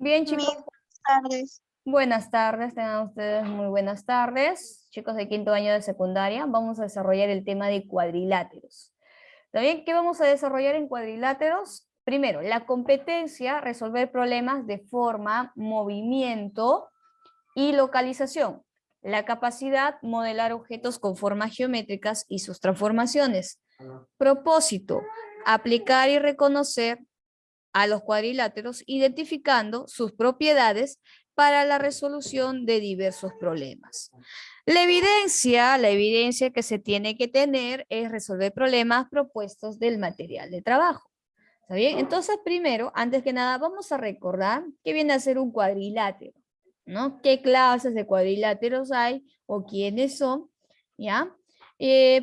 Bien, chicos, Mis buenas tardes. buenas tardes, tengan ustedes muy buenas tardes. Chicos de quinto año de secundaria, vamos a desarrollar el tema de cuadriláteros. ¿También qué vamos a desarrollar en cuadriláteros? Primero, la competencia, resolver problemas de forma, movimiento y localización. La capacidad, modelar objetos con formas geométricas y sus transformaciones. Propósito, aplicar y reconocer a los cuadriláteros, identificando sus propiedades para la resolución de diversos problemas. La evidencia que se tiene que tener es resolver problemas propuestos del material de trabajo. ¿Está bien? Entonces, primero, antes que nada, vamos a recordar qué viene a ser un cuadrilátero, ¿no? ¿Qué clases de cuadriláteros hay o quiénes son? ¿Ya?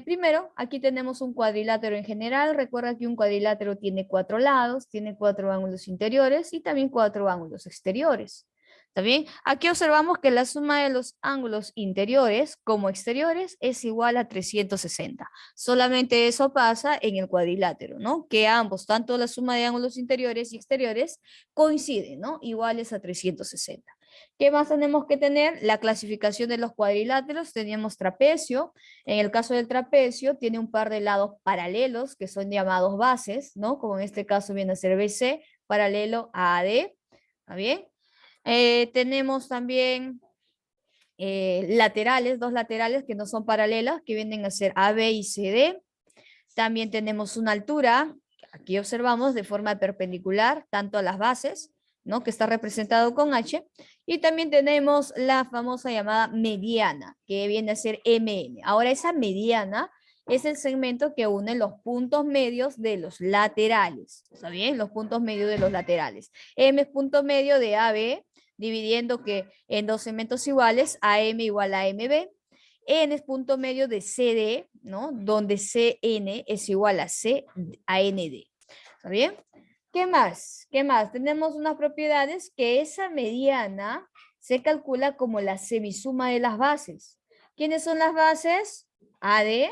Primero, aquí tenemos un cuadrilátero en general. Recuerda que un cuadrilátero tiene 4 lados, tiene 4 ángulos interiores y también 4 ángulos exteriores. ¿Está bien? Aquí observamos que la suma de los ángulos interiores como exteriores es igual a 360. Solamente eso pasa en el cuadrilátero, ¿no? Que ambos, tanto la suma de ángulos interiores y exteriores, coinciden, ¿no? Iguales a 360. ¿Qué más tenemos que tener? La clasificación de los cuadriláteros. Teníamos trapecio. En el caso del trapecio, tiene un par de lados paralelos que son llamados bases, ¿no? Como en este caso viene a ser BC, paralelo a AD. ¿Está bien? Tenemos también laterales, dos laterales que no son paralelas, que vienen a ser AB y CD. También tenemos una altura, aquí observamos de forma perpendicular, tanto a las bases, ¿no? Que está representado con H. Y también tenemos la famosa llamada mediana, que viene a ser MN. Ahora, esa mediana es el segmento que une los puntos medios de los laterales. ¿Está bien? Los puntos medios de los laterales. M es punto medio de AB, dividiendo que en dos segmentos iguales, AM igual a MB. N es punto medio de CD, ¿no? Donde CN es igual a C a ND. ¿Está bien? ¿Qué más? ¿Qué más? Tenemos unas propiedades que esa mediana se calcula como la semisuma de las bases. ¿Quiénes son las bases? AD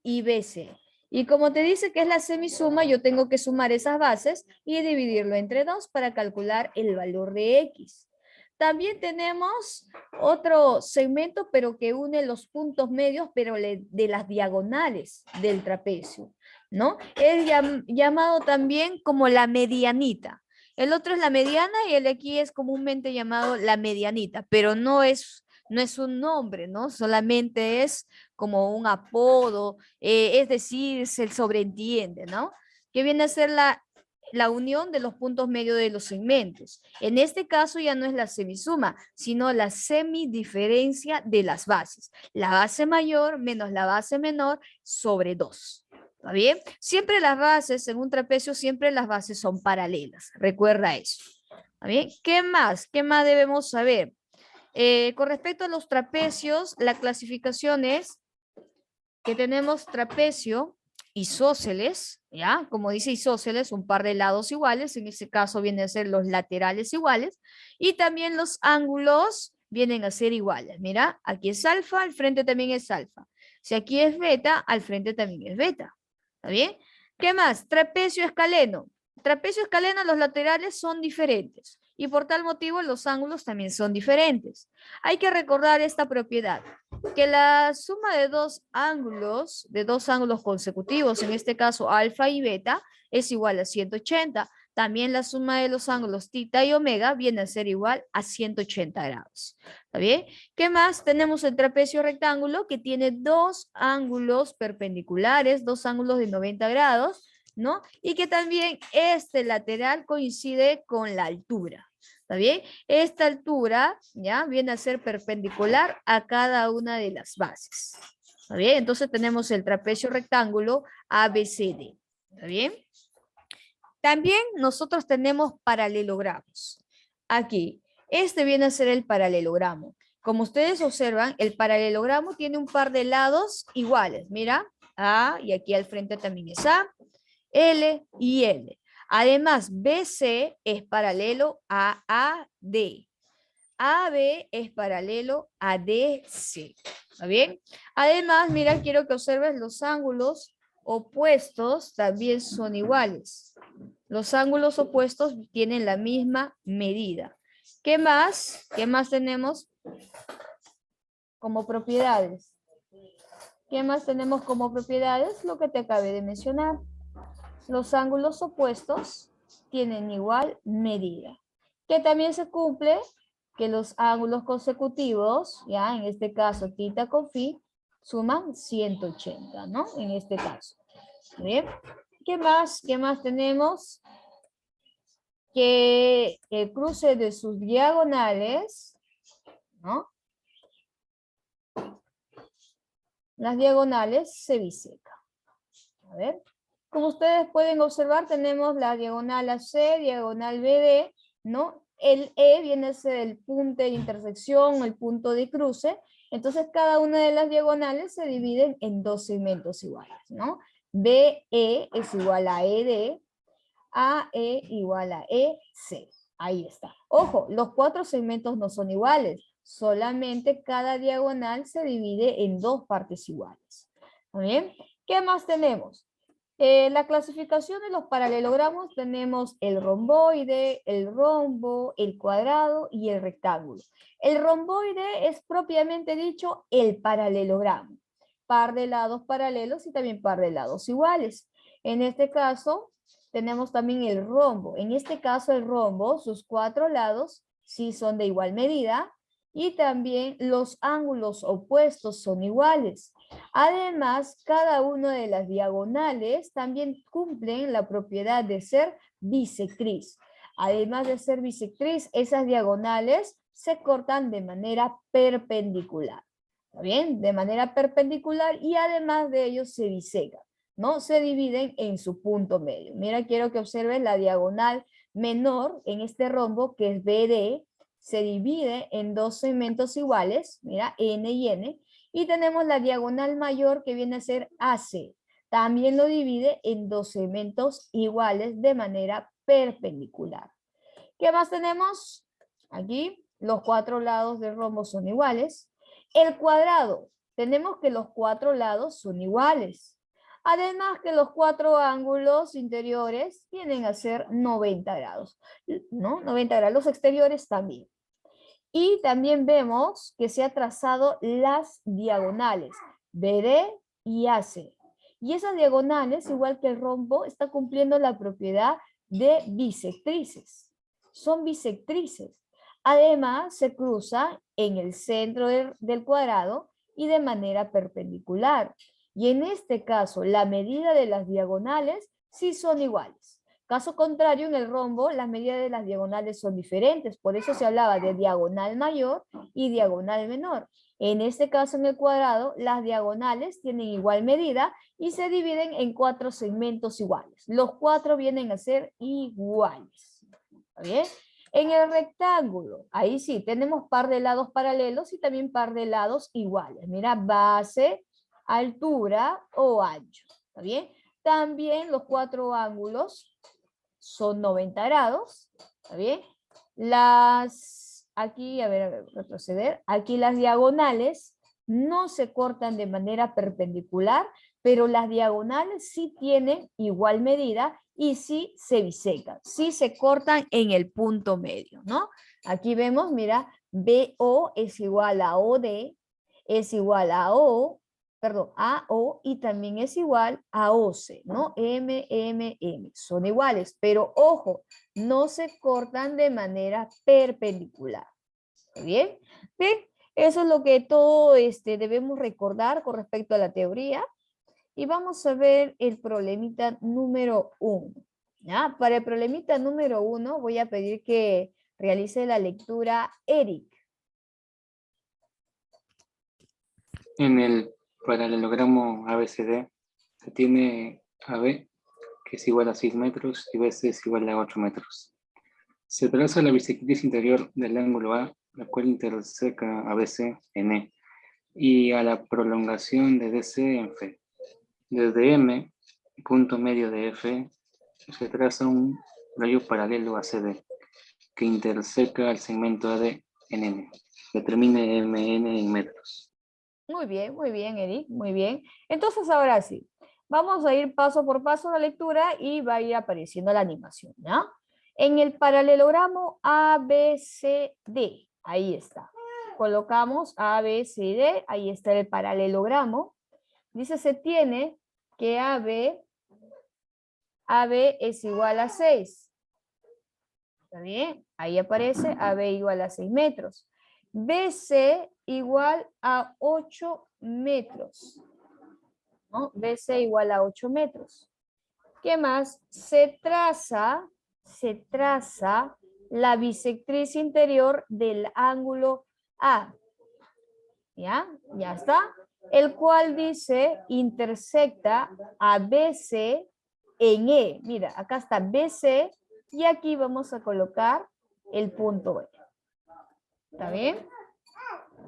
y BC. Y como te dice que es la semisuma, yo tengo que sumar esas bases y dividirlo entre 2 para calcular el valor de X. También tenemos otro segmento, pero que une los puntos medios, pero de las diagonales del trapecio, ¿no? Es llamado también como la medianita. El otro es la mediana y el de aquí es comúnmente llamado la medianita, pero no es un nombre, ¿no? Solamente es como un apodo, es decir, se sobreentiende, ¿no? Que viene a ser la unión de los puntos medios de los segmentos. En este caso ya no es la semisuma, sino la semidiferencia de las bases. La base mayor menos la base menor sobre 2. ¿Está bien? Siempre las bases, en un trapecio, siempre las bases son paralelas. Recuerda eso. ¿Está bien? ¿Qué más? ¿Qué más debemos saber? Con respecto a los trapecios, la clasificación es que tenemos trapecio, isósceles, ¿ya? Como dice isósceles, un par de lados iguales, en este caso vienen a ser los laterales iguales, y también los ángulos vienen a ser iguales. Mira, aquí es alfa, al frente también es alfa. Si aquí es beta, al frente también es beta. ¿Está bien? ¿Qué más? Trapecio escaleno. Trapecio escaleno, los laterales son diferentes y por tal motivo los ángulos también son diferentes. Hay que recordar esta propiedad que la suma de dos ángulos consecutivos, en este caso alfa y beta, es igual a 180. También la suma de los ángulos tita y omega viene a ser igual a 180 grados. ¿Está bien? ¿Qué más? Tenemos el trapecio rectángulo que tiene dos ángulos perpendiculares, dos ángulos de 90 grados, ¿no? Y que también este lateral coincide con la altura. ¿Está bien? Esta altura, ¿ya? Viene a ser perpendicular a cada una de las bases. ¿Está bien? Entonces tenemos el trapecio rectángulo ABCD. ¿Está bien? También nosotros tenemos paralelogramos. Aquí, este viene a ser el paralelogramo. Como ustedes observan, el paralelogramo tiene un par de lados iguales. Mira, A, y aquí al frente también es A, L y L. Además, BC es paralelo a AD. AB es paralelo a DC. ¿Está bien? Además, mira, quiero que observes los ángulos opuestos también son iguales. Los ángulos opuestos tienen la misma medida. ¿Qué más? ¿Qué más tenemos como propiedades? ¿Qué más tenemos como propiedades? Lo que te acabé de mencionar. Los ángulos opuestos tienen igual medida. Que también se cumple que los ángulos consecutivos, ya en este caso θ con φ, suman 180, ¿no? En este caso. Bien. ¿Qué más? ¿Qué más tenemos? Que el cruce de sus diagonales, ¿no? Las diagonales se bisecan. A ver. Como ustedes pueden observar, tenemos la diagonal AC, diagonal BD, ¿no? El E viene a ser el punto de intersección, el punto de cruce. Entonces, cada una de las diagonales se dividen en dos segmentos iguales, ¿no? BE es igual a ED, AE igual a EC. Ahí está. Ojo, los cuatro segmentos no son iguales. Solamente cada diagonal se divide en dos partes iguales. ¿Muy bien? ¿Qué más tenemos? La clasificación de los paralelogramos tenemos el romboide, el rombo, el cuadrado y el rectángulo. El romboide es propiamente dicho el paralelogramo. Par de lados paralelos y también par de lados iguales. En este caso tenemos también el rombo. En este caso el rombo, sus cuatro lados sí son de igual medida y también los ángulos opuestos son iguales. Además, cada una de las diagonales también cumplen la propiedad de ser bisectriz. Además de ser bisectriz, esas diagonales se cortan de manera perpendicular. ¿Está bien? De manera perpendicular y además de ello se bisecan, ¿no? Se dividen en su punto medio. Mira, quiero que observen la diagonal menor en este rombo que es BD, se divide en dos segmentos iguales, mira, N y N, y tenemos la diagonal mayor que viene a ser AC. También lo divide en dos segmentos iguales de manera perpendicular. ¿Qué más tenemos? Aquí los cuatro lados del rombo son iguales. El cuadrado, tenemos que los cuatro lados son iguales. Además que los cuatro ángulos interiores vienen a ser 90 grados, ¿no? 90 grados, los exteriores también. Y también vemos que se ha trazado las diagonales, BD y AC. Y esas diagonales, igual que el rombo, está cumpliendo la propiedad de bisectrices. Son bisectrices. Además, se cruzan en el centro del cuadrado y de manera perpendicular. Y en este caso, la medida de las diagonales sí son iguales. Caso contrario, en el rombo, las medidas de las diagonales son diferentes. Por eso se hablaba de diagonal mayor y diagonal menor. En este caso, en el cuadrado, las diagonales tienen igual medida y se dividen en cuatro segmentos iguales. Los cuatro vienen a ser iguales. ¿Está bien? En el rectángulo, ahí sí, tenemos par de lados paralelos y también par de lados iguales. Mira, base, altura o ancho. ¿Está bien? También los cuatro ángulos son 90 grados. ¿Está bien? Aquí, a ver, retroceder. Aquí las diagonales no se cortan de manera perpendicular, pero las diagonales sí tienen igual medida y sí se bisecan, sí se cortan en el punto medio, ¿no? Aquí vemos, mira, BO es igual a OD, es igual a AO y también es igual a OC, ¿no? M, son iguales, pero ojo, no se cortan de manera perpendicular. ¿Está bien? Bien, eso es lo que todo debemos recordar con respecto a la teoría. Y vamos a ver el problemita número 1. ¿Ya? Para el problemita número 1 voy a pedir que realice la lectura Eric. En el paralelogramo ABCD se tiene AB, que es igual a 6 metros, y BC es igual a 8 metros. Se traza la bisectriz interior del ángulo A, la cual interseca a BC en E, y a la prolongación de DC en F. Desde M, punto medio de F, se traza un rayo paralelo a CD, que interseca al segmento AD en N. Determine MN en metros. Muy bien, Eric, muy bien. Entonces, ahora sí, vamos a ir paso por paso a la lectura y va a ir apareciendo la animación, ¿ya? En el paralelogramo ABCD, ahí está. Colocamos ABCD, ahí está el paralelogramo. Dice, se tiene que AB es igual a 6. ¿Está bien? Ahí aparece AB igual a 6 metros. BC igual a 8 metros. ¿No? BC igual a 8 metros. ¿Qué más? Se traza la bisectriz interior del ángulo A. ¿Ya? Ya está. El cual dice intersecta a BC en E. Mira, acá está BC y aquí vamos a colocar el punto E. ¿Está bien?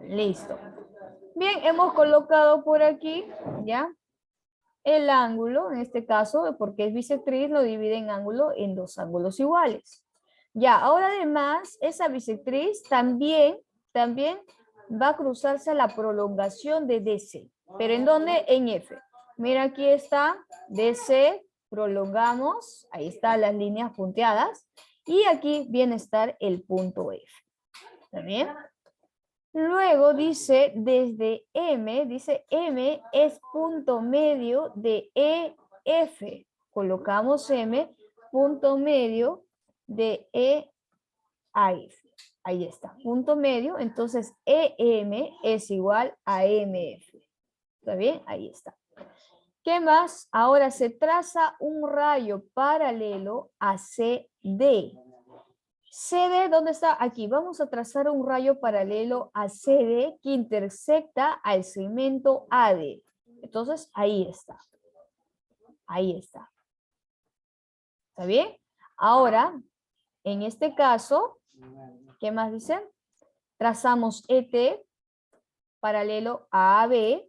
Listo. Bien, hemos colocado por aquí, ¿ya? El ángulo, en este caso, porque es bisectriz, lo divide en ángulo en dos ángulos iguales. Ya, ahora además, esa bisectriz también va a cruzarse a la prolongación de DC. ¿Pero en dónde? En F. Mira, aquí está DC, prolongamos, ahí están las líneas punteadas, y aquí viene a estar el punto F. ¿Está bien? Luego dice, desde M, dice M es punto medio de EF. Colocamos M, punto medio de E a F. Ahí está, punto medio. Entonces, EM es igual a MF. ¿Está bien? Ahí está. ¿Qué más? Ahora se traza un rayo paralelo a CD. CD, ¿dónde está? Aquí. Vamos a trazar un rayo paralelo a CD que intersecta al segmento AD. Entonces, ahí está. Ahí está. ¿Está bien? Ahora, en este caso, ¿qué más dicen? Trazamos ET paralelo a AB.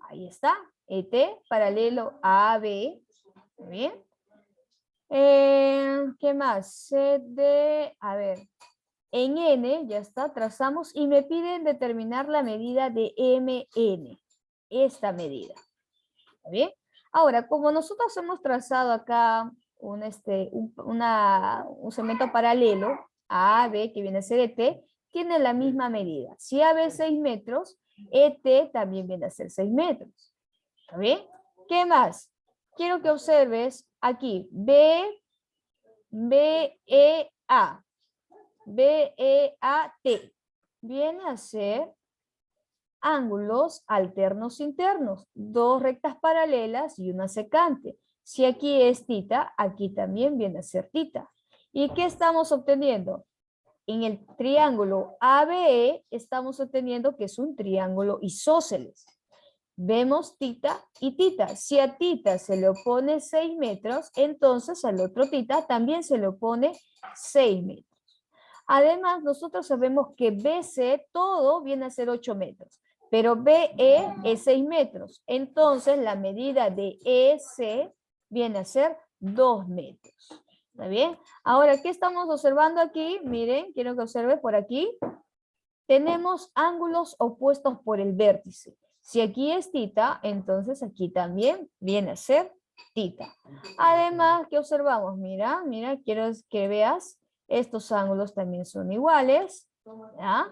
Ahí está. ET paralelo a AB. ¿Está bien? ¿Qué más? CD, a ver. En N, ya está, trazamos y me piden determinar la medida de MN. Esta medida. ¿Está bien? Ahora, como nosotros hemos trazado acá un segmento paralelo a AB, que viene a ser ET, tiene la misma medida. Si AB es 6 metros, ET también viene a ser 6 metros. ¿Está bien? ¿Qué más? Quiero que observes aquí, BEA. BEAT viene a ser ángulos alternos internos, dos rectas paralelas y una secante. Si aquí es tita, aquí también viene a ser tita. ¿Y qué estamos obteniendo? En el triángulo ABE estamos obteniendo que es un triángulo isósceles. Vemos tita y tita. Si a tita se le opone 6 metros, entonces al otro tita también se le opone 6 metros. Además, nosotros sabemos que BC todo viene a ser 8 metros, pero BE es 6 metros. Entonces, la medida de EC viene a ser 2 metros. ¿Está bien? Ahora, ¿qué estamos observando aquí? Miren, quiero que observen por aquí. Tenemos ángulos opuestos por el vértice. Si aquí es tita, entonces aquí también viene a ser tita. Además, ¿qué observamos? Mira, quiero que veas. Estos ángulos también son iguales, ¿ya?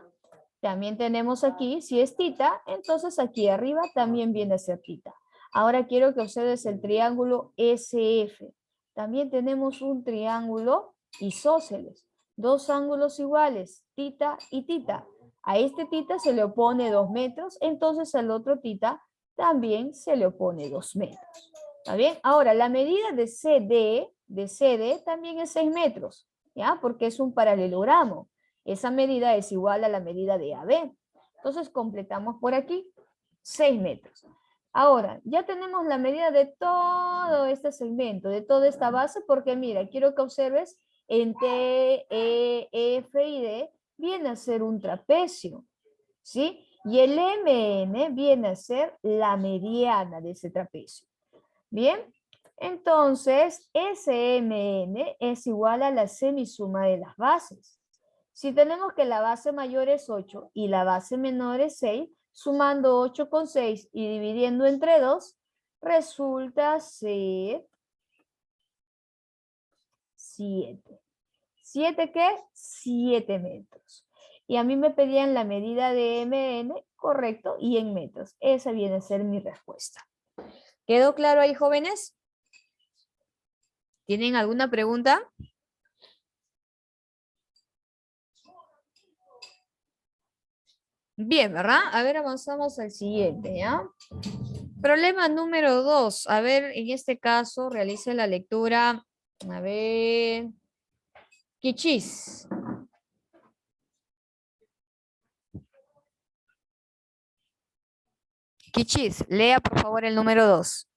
También tenemos aquí, si es tita, entonces aquí arriba también viene a ser tita. Ahora quiero que observes el triángulo SF. También tenemos un triángulo isósceles. Dos ángulos iguales, tita y tita. A este tita se le opone 2 metros, entonces al otro tita también se le opone 2 metros. ¿Está bien? Ahora, la medida de CD también es 6 metros. ¿Ya? Porque es un paralelogramo. Esa medida es igual a la medida de AB. Entonces completamos por aquí 6 metros. Ahora, ya tenemos la medida de todo este segmento, de toda esta base, porque mira, quiero que observes en T, E, F y D viene a ser un trapecio, ¿sí? Y el MN viene a ser la mediana de ese trapecio. ¿Bien? Entonces, SMN es igual a la semisuma de las bases. Si tenemos que la base mayor es 8 y la base menor es 6, sumando 8 con 6 y dividiendo entre 2, resulta ser 7. ¿7 qué? 7 metros. Y a mí me pedían la medida de MN, correcto, y en metros. Esa viene a ser mi respuesta. ¿Quedó claro ahí, jóvenes? ¿Tienen alguna pregunta? Bien, ¿verdad? A ver, avanzamos al siguiente, ¿ya? Problema número 2. A ver, en este caso, realice la lectura. A ver. Kichis. Kichis, lea por favor el número 2.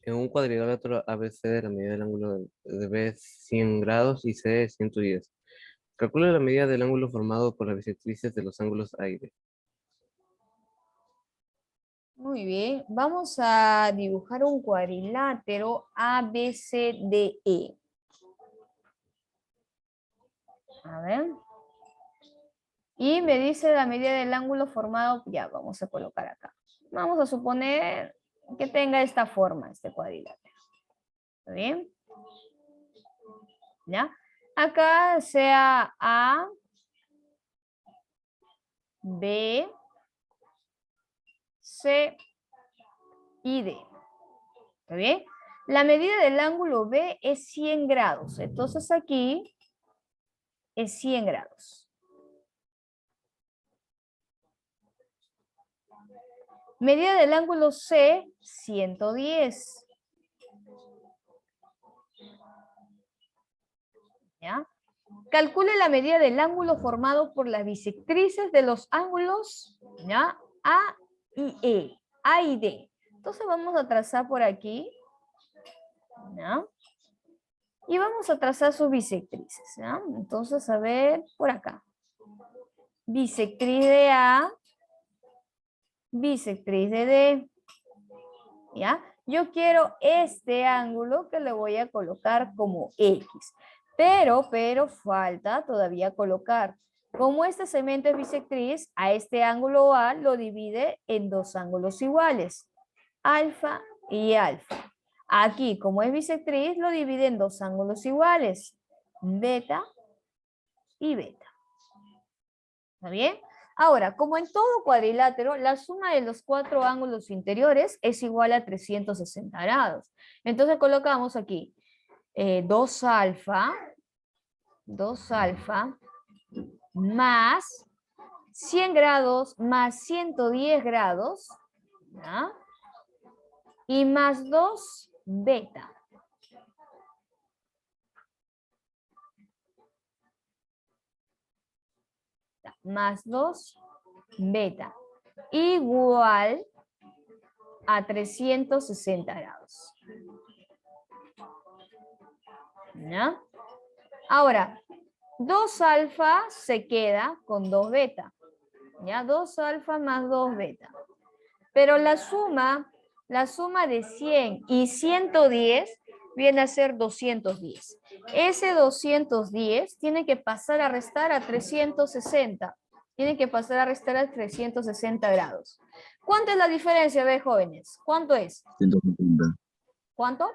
En un cuadrilátero ABC la medida del ángulo de B es 100 grados y C es 110. Calcula la medida del ángulo formado por las bisectrices de los ángulos A y B. Muy bien, vamos a dibujar un cuadrilátero ABCDE. A ver. Y me dice la medida del ángulo formado, ya vamos a colocar acá. Vamos a suponer que tenga esta forma, este cuadrilátero. ¿Está bien? ¿Ya? Acá sea A, B, C y D. ¿Está bien? La medida del ángulo B es 100 grados. Entonces aquí es 100 grados. Medida del ángulo C, 110. ¿Ya? Calcule la medida del ángulo formado por las bisectrices de los ángulos, ¿ya? A y E, A y D. Entonces vamos a trazar por aquí, ¿ya? Y vamos a trazar sus bisectrices, ¿ya? Entonces, a ver, por acá. Bisectriz de A, bisectriz de D, ¿ya? Yo quiero este ángulo que le voy a colocar como X. Pero falta todavía colocar. Como este segmento es bisectriz, a este ángulo A lo divide en dos ángulos iguales. Alfa y alfa. Aquí, como es bisectriz, lo divide en dos ángulos iguales. Beta y beta. ¿Está bien? Ahora, como en todo cuadrilátero, la suma de los cuatro ángulos interiores es igual a 360 grados. Entonces colocamos aquí 2 alfa más 100 grados más 110 grados, ¿ya? Y más 2 beta. Más 2 beta. Igual a 360 grados. ¿Ya? Ahora, 2 alfa se queda con 2 beta. ¿Ya? 2 alfa más 2 beta. Pero la suma de 100 y 110 viene a ser 210. Ese 210 tiene que pasar a restar a 360. Tiene que pasar a restar a 360 grados. ¿Cuánto es la diferencia, ve, jóvenes? ¿Cuánto es? 150. ¿Cuánto?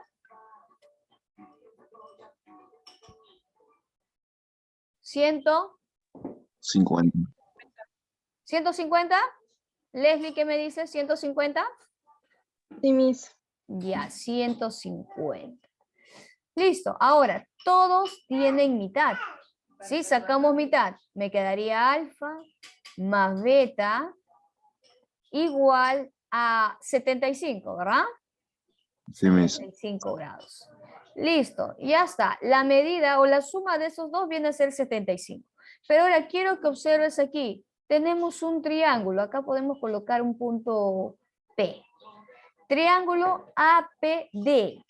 50. 150. Leslie, ¿qué me dice? 150. Sí, Miss. Ya, 150. Listo. Ahora, todos tienen mitad. Si sacamos mitad, me quedaría alfa más beta igual a 75, ¿verdad? Sí, Miss. 75 grados. Listo, ya está. La medida o la suma de esos dos viene a ser 75. Pero ahora quiero que observes aquí. Tenemos un triángulo. Acá podemos colocar un punto P. Triángulo APD.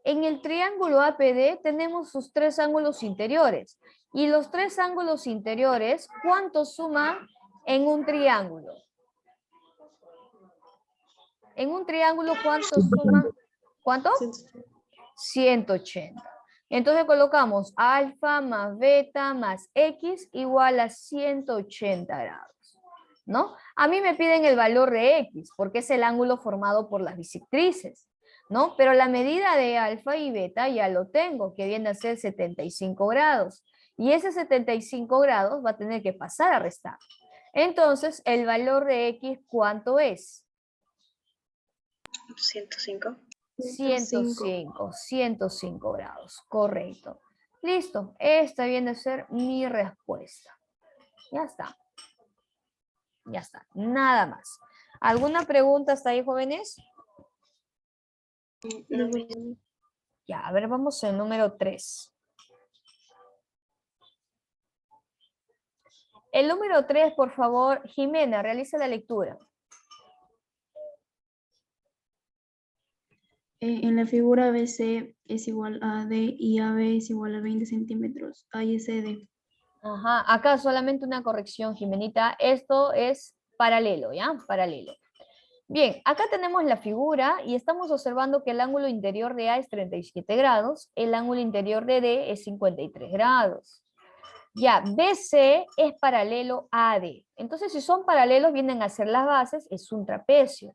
En el triángulo APD tenemos sus tres ángulos interiores. Y los tres ángulos interiores, ¿cuánto suman en un triángulo? En un triángulo, ¿cuánto suman? ¿Cuánto? 180. Entonces colocamos alfa más beta más x igual a 180 grados, ¿no? A mí me piden el valor de x porque es el ángulo formado por las bisectrices. ¿no? Pero la medida de alfa y beta ya lo tengo, que viene a ser 75 grados. Y ese 75 grados va a tener que pasar a restar. Entonces, el valor de X, ¿cuánto es? 105. 105 grados, correcto. Listo, esta viene a ser mi respuesta. Ya está. Ya está, nada más. ¿Alguna pregunta hasta ahí, jóvenes? No, Ya, a ver, vamos al número 3. El número 3, por favor, Jimena, realiza la lectura. En la figura BC es igual a AD y AB es igual a 20 centímetros. ASD. Ajá, acá solamente una corrección, Jimenita. Esto es paralelo, ¿ya? Paralelo. Bien, acá tenemos la figura y estamos observando que el ángulo interior de A es 37 grados, el ángulo interior de D es 53 grados. Ya, BC es paralelo a AD. Entonces, si son paralelos, vienen a ser las bases, es un trapecio.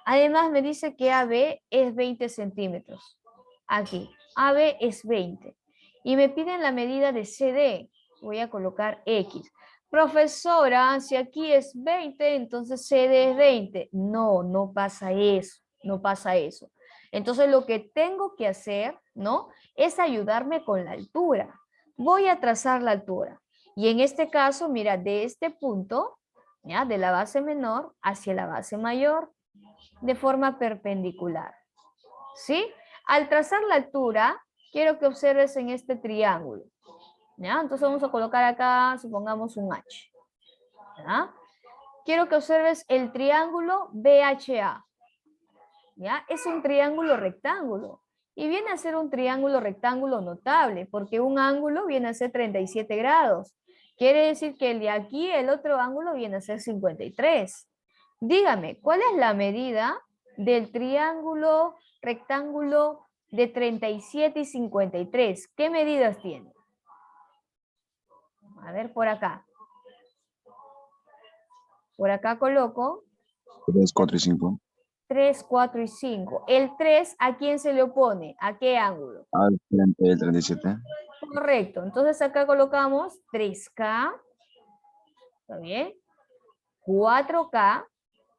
Además, me dice que AB es 20 centímetros. Aquí, AB es 20. Y me piden la medida de CD. Voy a colocar X. Profesora, si aquí es 20, entonces CD es 20. No, no pasa eso. No pasa eso. Entonces, lo que tengo que hacer, ¿no? Es ayudarme con la altura. Voy a trazar la altura. Y en este caso, mira, de este punto, ¿ya? De la base menor hacia la base mayor, de forma perpendicular. ¿Sí? Al trazar la altura, quiero que observes en este triángulo. ¿Ya? Entonces vamos a colocar acá, supongamos un H. ¿Ya? Quiero que observes el triángulo BHA. ¿Ya? Es un triángulo rectángulo. Y viene a ser un triángulo rectángulo notable, porque un ángulo viene a ser 37 grados. Quiere decir que el de aquí, el otro ángulo viene a ser 53. Dígame, ¿cuál es la medida del triángulo rectángulo de 37 y 53? ¿Qué medidas tiene? A ver, por acá. Por acá coloco 3, 4 y 5. 3, 4 y 5. El 3, ¿a quién se le opone? ¿A qué ángulo? Al frente del 37. Correcto. Entonces acá colocamos 3K. ¿Está bien? 4K.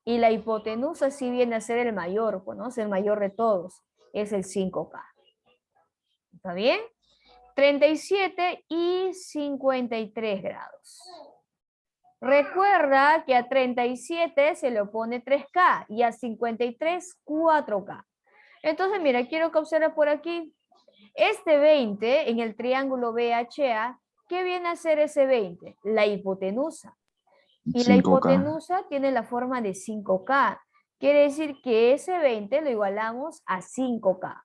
Y la hipotenusa sí viene a ser el mayor, pues, ¿no? Es el mayor de todos. Es el 5K. ¿Está bien? 37 y 53 grados. Recuerda que a 37 se le opone 3K y a 53, 4K. Entonces, mira, quiero que observes por aquí. Este 20 en el triángulo BHA, ¿qué viene a ser ese 20? La hipotenusa. Y la 5K. hipotenusa tiene la forma de 5K. Quiere decir que ese 20 lo igualamos a 5K.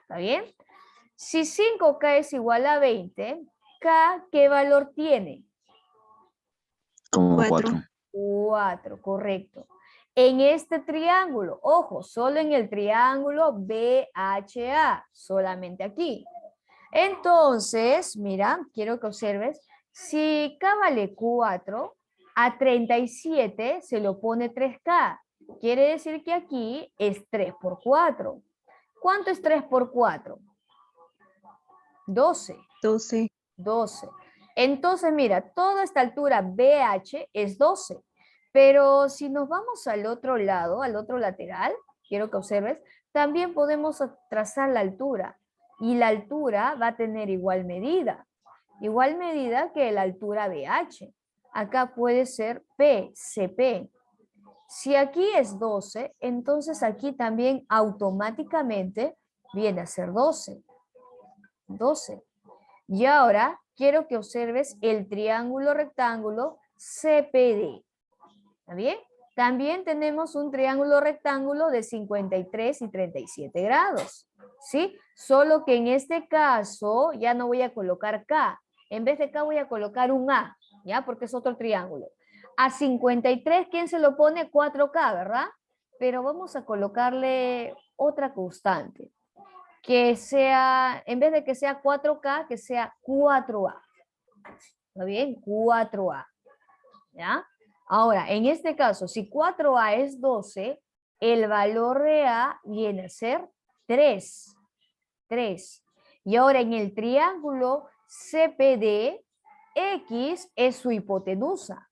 ¿Está bien? Si 5K es igual a 20, K, ¿qué valor tiene? Como 4. 4. 4, correcto. En este triángulo, ojo, solo en el triángulo BHA, solamente aquí. Entonces, mira, quiero que observes, si K vale 4, a 37 se le opone 3K. Quiere decir que aquí es 3 por 4. ¿Cuánto es 3 por 4? 12. 12. 12. Entonces, mira, toda esta altura BH es 12. Pero si nos vamos al otro lado, al otro lateral, quiero que observes, también podemos trazar la altura. Y la altura va a tener igual medida que la altura BH. Acá puede ser P, CP. Si aquí es 12, entonces aquí también automáticamente viene a ser 12. 12. Y ahora quiero que observes el triángulo rectángulo CPD. ¿Está bien? También tenemos un triángulo rectángulo de 53 y 37 grados. ¿Sí? Solo que en este caso ya no voy a colocar K. En vez de K voy a colocar un A, ¿ya? Porque es otro triángulo. A 53, ¿quién se lo pone? 4K, ¿verdad? Pero vamos a colocarle otra constante. Que sea, en vez de que sea 4K, que sea 4A. ¿Está bien? 4A. ¿Ya? Ahora, en este caso, si 4A es 12, el valor de A viene a ser 3. 3. Y ahora en el triángulo CPD, X es su hipotenusa.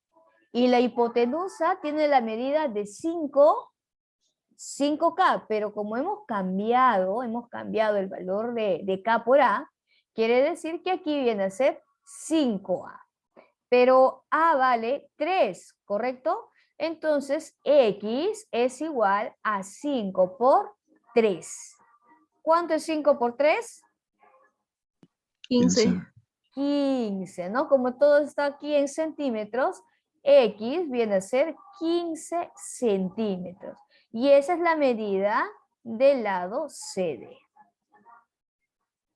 Y la hipotenusa tiene la medida de 5K, pero como hemos cambiado el valor de K por A, quiere decir que aquí viene a ser 5A. Pero A vale 3, ¿correcto? Entonces X es igual a 5 por 3. ¿Cuánto es 5 por 3? 15. 15, ¿no? Como todo está aquí en centímetros, X viene a ser 15 centímetros. Y esa es la medida del lado CD.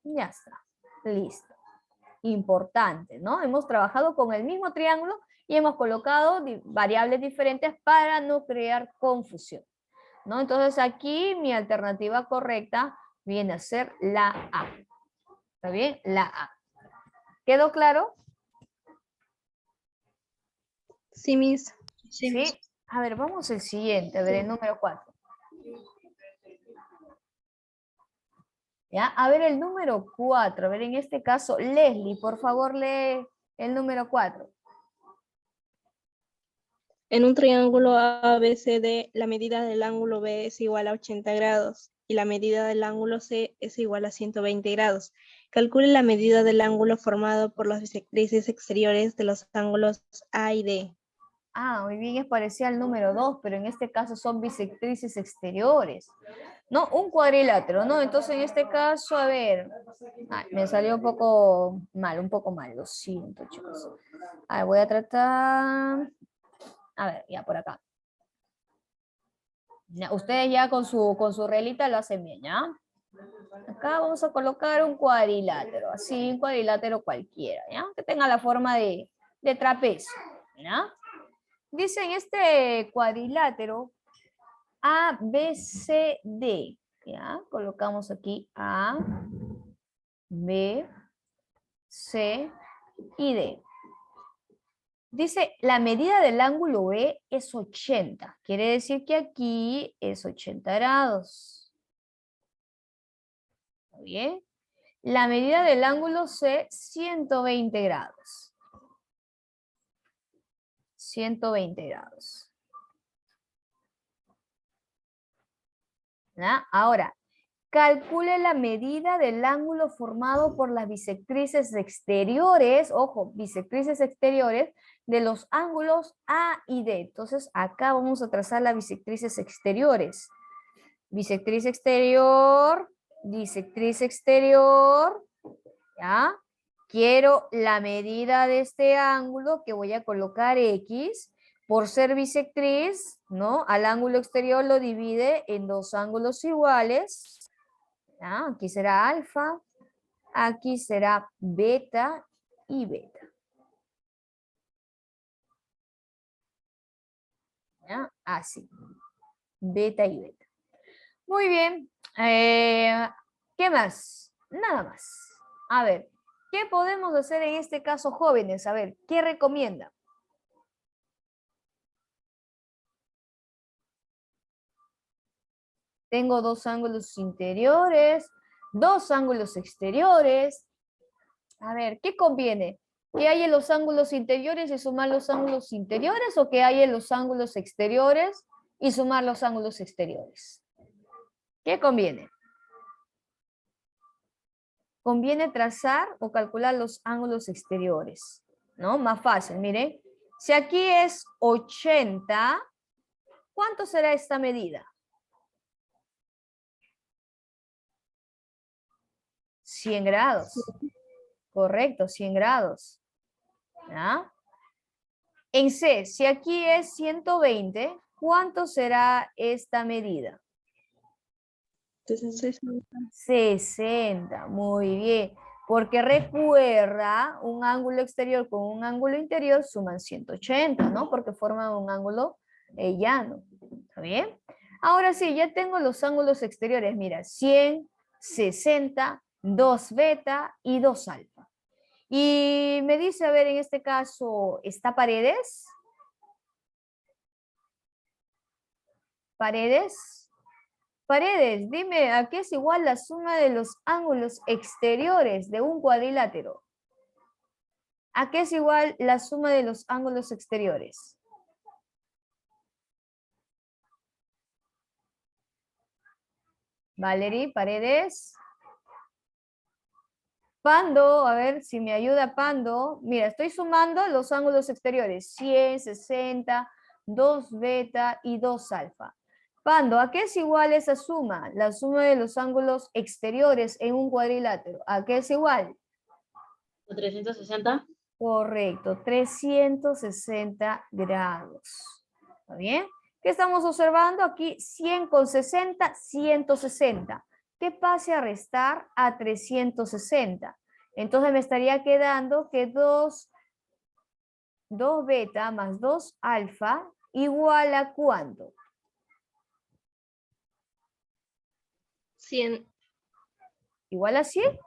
Ya está, listo. Importante, ¿no? Hemos trabajado con el mismo triángulo y hemos colocado variables diferentes para no crear confusión, ¿no? Entonces aquí mi alternativa correcta viene a ser la A. ¿Está bien? La A. ¿Quedó claro? Sí, Miss. Sí. A ver, vamos al siguiente, a ver, el número 4. ¿Ya? A ver, el número 4. A ver, en este caso, Leslie, por favor, lee el número 4. En un triángulo ABCD, la medida del ángulo B es igual a 80 grados y la medida del ángulo C es igual a 120 grados. Calcule la medida del ángulo formado por las bisectrices exteriores de los ángulos A y D. Ah, muy bien, es parecido al número 2, pero en este caso son bisectrices exteriores. No, un cuadrilátero, ¿no? Entonces en este caso, a ver, me salió un poco mal, lo siento, chicos. A ver, voy a tratar, a ver, ya por acá. Ya, ustedes ya con su reglita lo hacen bien, ¿ya? Acá vamos a colocar un cuadrilátero, así, un cuadrilátero cualquiera, ¿ya? Que tenga la forma de trapecio, ¿ya? Dice en este cuadrilátero A, B, C, D. ¿Ya? Colocamos aquí A, B, C y D. Dice, la medida del ángulo B es 80. Quiere decir que aquí es 80 grados. ¿Está bien? La medida del ángulo C, 120 grados. 120 grados. ¿Ya? Ahora, calcule la medida del ángulo formado por las bisectrices exteriores, ojo, bisectrices exteriores de los ángulos A y D. Entonces, acá vamos a trazar las bisectrices exteriores. Bisectriz exterior, ¿ya? Quiero la medida de este ángulo que voy a colocar X. Por ser bisectriz, ¿no? Al ángulo exterior lo divide en dos ángulos iguales. ¿Ya? Aquí será alfa, aquí será beta y beta. ¿Ya? Así, beta y beta. Muy bien. ¿Qué más? Nada más. A ver, ¿qué podemos hacer en este caso, jóvenes? A ver, ¿qué recomiendan? Tengo dos ángulos interiores, dos ángulos exteriores. A ver, ¿qué conviene? ¿Que hay en los ángulos interiores y sumar los ángulos interiores o que hay en los ángulos exteriores y sumar los ángulos exteriores? ¿Qué conviene? Conviene trazar o calcular los ángulos exteriores, ¿no? Más fácil, miren. Si aquí es 80, ¿cuánto será esta medida? 100 grados. Correcto, 100 grados. ¿Ya? En C, si aquí es 120, ¿cuánto será esta medida? 60, muy bien. Porque recuerda, un ángulo exterior con un ángulo interior suman 180, ¿no? Porque forman un ángulo llano. ¿Está bien? Ahora sí, ya tengo los ángulos exteriores. Mira, 100, 60, 2 beta y 2 alfa. Y me dice, a ver, en este caso, ¿está Paredes? Paredes. Paredes, dime, ¿a qué es igual la suma de los ángulos exteriores de un cuadrilátero? ¿A qué es igual la suma de los ángulos exteriores? Valerie, Paredes. Pando, a ver si me ayuda Pando. Mira, estoy sumando los ángulos exteriores. 100, 60, 2 beta y 2 alfa. Pando, ¿a qué es igual esa suma? La suma de los ángulos exteriores en un cuadrilátero. ¿A qué es igual? 360. Correcto, 360 grados. ¿Está bien? ¿Qué estamos observando aquí? 100 con 60, 160. ¿Qué pase a restar a 360? Entonces me estaría quedando que 2 beta más 2 alfa igual a ¿cuánto? 100. ¿Igual a 100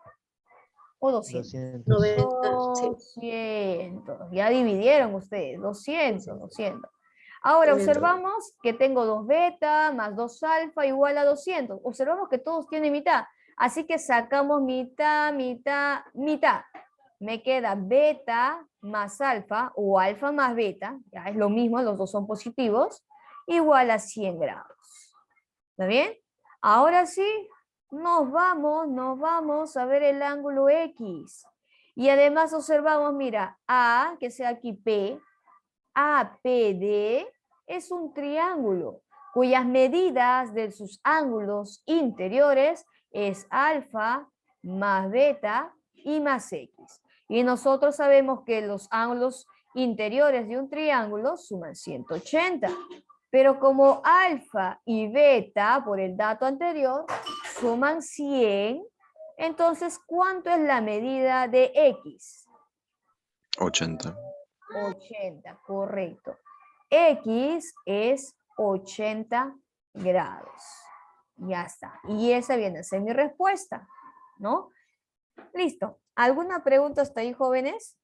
o 200? 200. 200. Ya dividieron ustedes. 200, 200. Ahora observamos que tengo 2 beta más 2 alfa igual a 200. Observamos que todos tienen mitad. Así que sacamos mitad, mitad, mitad. Me queda beta más alfa o alfa más beta. Ya es lo mismo, los dos son positivos. Igual a 100 grados. ¿Está bien? Ahora sí, nos vamos a ver el ángulo X. Y además observamos, mira, A, que sea aquí P, APD es un triángulo cuyas medidas de sus ángulos interiores es alfa más beta y más X. Y nosotros sabemos que los ángulos interiores de un triángulo suman 180. Pero como alfa y beta, por el dato anterior, suman 100, entonces, ¿cuánto es la medida de X? 80. 80, correcto. X es 80 grados. Ya está. Y esa viene a ser mi respuesta, ¿no? Listo. ¿Alguna pregunta hasta ahí, jóvenes?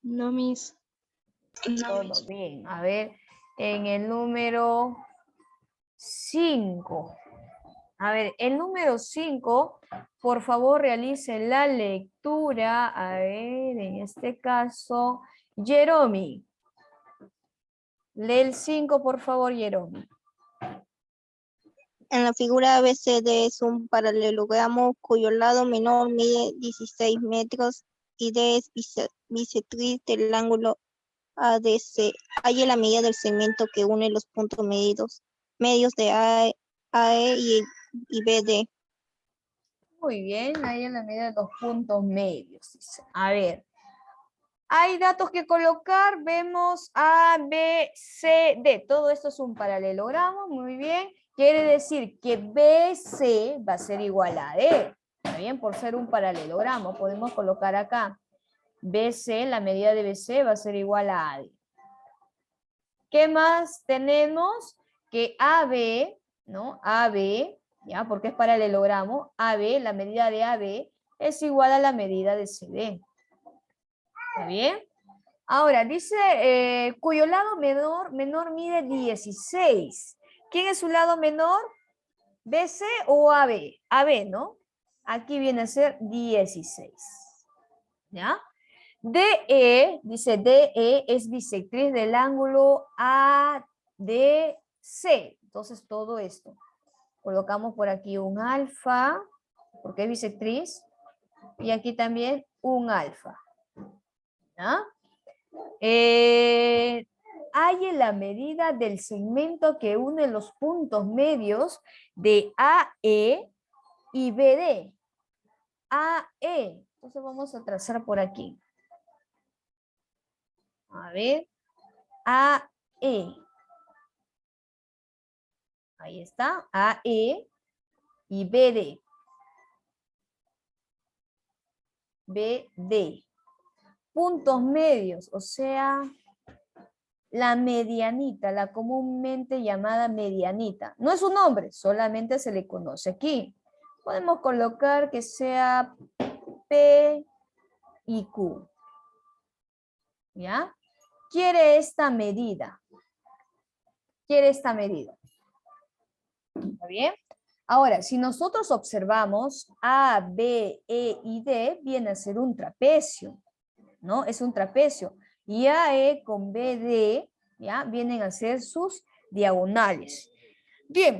No, mis. Todo bien. A ver, en el número 5. A ver, el número 5, por favor realicen la lectura. A ver, en este caso, Jeromi. Lee el 5, por favor, Jeromi. En la figura ABCD es un paralelogramo cuyo lado menor mide 16 metros y D es bisectriz del ángulo ADC. Halla la medida del segmento que une los puntos medios de AE y BD. Muy bien, ahí en la medida de los puntos medios. Dice. A ver, hay datos que colocar, vemos A, B, C, D. Todo esto es un paralelogramo, muy bien. Quiere decir que BC va a ser igual a D. ¿Está bien? Por ser un paralelogramo, podemos colocar acá. BC, la medida de BC va a ser igual a AD. ¿Qué más tenemos? Que AB, ¿no? AB, ¿ya? Porque es paralelogramo. AB, la medida de AB, es igual a la medida de CD. ¿Está bien? Ahora, dice, cuyo lado menor mide 16. ¿Quién es su lado menor? ¿BC o AB? AB, ¿no? Aquí viene a ser 16. ¿Ya? DE, dice DE es bisectriz del ángulo ADC. Entonces todo esto. Colocamos por aquí un alfa, porque es bisectriz. Y aquí también un alfa. ¿Ya? Halle la medida del segmento que une los puntos medios de AE y BD. AE. Entonces vamos a trazar por aquí. A ver. AE. Ahí está. AE y BD. BD. Puntos medios, o sea, la medianita, la comúnmente llamada medianita. No es un nombre, solamente se le conoce aquí. Podemos colocar que sea P y Q. ¿Ya? Quiere esta medida. quiere esta medida. ¿Está bien? Ahora, si nosotros observamos A, B, E y D, viene a ser un trapecio, ¿no? Es un trapecio. Y AE con BD, ¿ya? Vienen a ser sus diagonales. Bien,